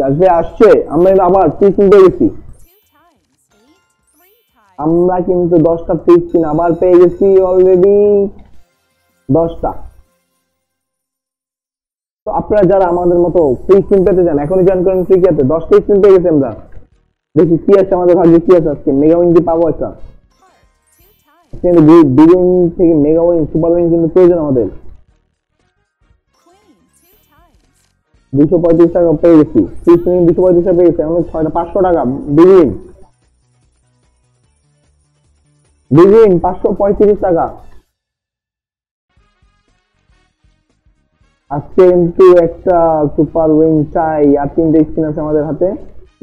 আসবে আসছে, আমরা কিন্তু আবার ফ্রি স্পিন পেয়ে গেছি। আমরা কিন্তু 10টা ফ্রি স্পিন আবার পেয়ে গেছি অলরেডি, 10টা। তো আপনারা যারা আমাদের মতো ফ্রি স্পিন পেতে চান এখনই জয়েন করেন ফ্রিতে। 10টা স্পিন পেয়ে গেছি আমরা। দেখি কি আছে আমাদের ভাগ্যে, কি আছে আজকে। মেগা উইন কি পাবো একটা? কিন্তু বিগ উইন থেকে মেগা উইন, সুপার উইন কিন্তু প্রয়োজন আমাদের। 235 টাকা পেয়ে গেছি, 235 টাকা পেয়ে গেছি। আমাদের 6টা 500 টাকা বিগ উইন। বিগ উইন 535 টাকা। আজকে কিন্তু একটা সুপার উইন চাই। আর 3টে স্পিন আছে আমাদের হাতে,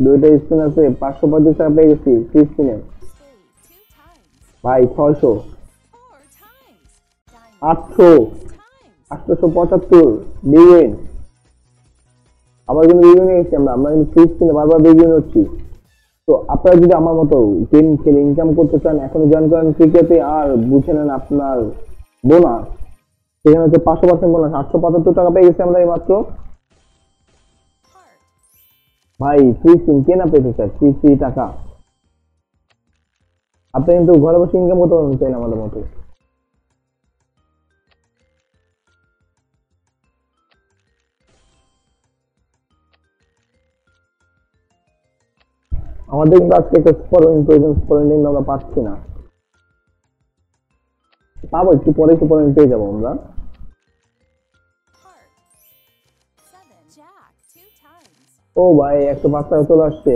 2টা স্পিন আছে। 535 টাকা পেয়ে গেছি ফ্রি স্পিনে ভাই। 600, 800, 875 বিগ উইন। আবার কিন্তু বিগ উইন গেছি আমরা। আমরা কিন্তু ফ্রি স্পিনে বারবার বিগ উইন হচ্ছি। তো আপনারা যদি আমার মতো গেম খেলে ইনকাম করতে চান এখনই জয়েন করেন ক্রিকেটে। আর বুঝে নেন আপনার বোনাস, সেখানে হচ্ছে 500% বোনাস। 875 টাকা পেয়ে গেছি আমরা এই মাত্র। ভাই ফ্রি স্পিন কে না পেতে চায়? ফ্রি টাকা আপনি কিন্তু ঘরে বসে ইনকাম করতে পারবেন চাইলে আমাদের মতো। আমাদের কিন্তু আজকে একটা সুপার উইন প্রয়োজন, সুপার উইন কিন্তু আমরা পাচ্ছি না। পাবো একটু পরে, সুপার উইন পেয়ে যাবো আমরা। ও ভাই 105 টাকা চলে আসছে।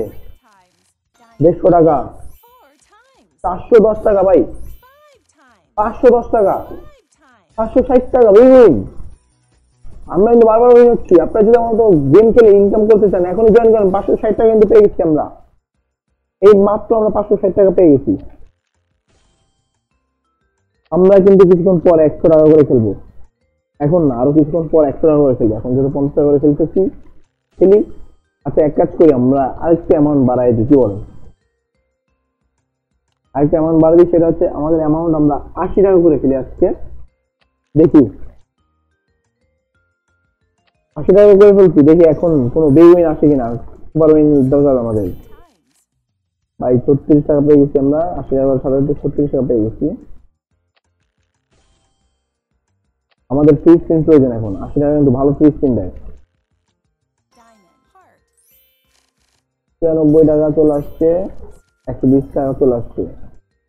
150 টাকা, 410 টাকা ভাই, 510 টাকা, 560 টাকা উইন। আমরা কিন্তু বারবার উইন হচ্ছি। আপনারা যদি আমাদের গেম খেলে ইনকাম করতে চান এখনই জয়েন করেন। 560 টাকা কিন্তু পেয়ে গেছি আমরা এই মাত্র। আমরা 560 টাকা পেয়ে গেছি। আমরা কিন্তু কিছুক্ষণ পর 100 টাকা করে খেলবো। এখন না, আরো কিছুক্ষণ পর 100 টাকা করে খেলবো। এখন যেহেতু 50 টাকা করে খেলতেছি, খেলি। আচ্ছা এক কাজ করি, আমরা আরেকটা অ্যামাউন্ট বাড়াই দিই, কি বলেন? আরেকটা অ্যামাউন্ট বাড়াই দিই, সেটা হচ্ছে আমাদের অ্যামাউন্ট আমরা 80 টাকা করে খেলি আজকে। দেখি 80 টাকা করে ফেলছি, দেখি এখন কোনো বিগ উইন আসে কিনা। সুপার উইন দরকার আমাদের ভাই। 36 টাকা পেয়ে গেছি আমরা। 80 টাকা সাথে 36 টাকা পেয়ে গেছি। আমাদের ফ্রি স্পিন প্রয়োজন এখন। 80 টাকা কিন্তু ভালো ফ্রি স্পিন দেয়। 96 টাকা চলে আসছে, 120 টাকা চলে আসছে।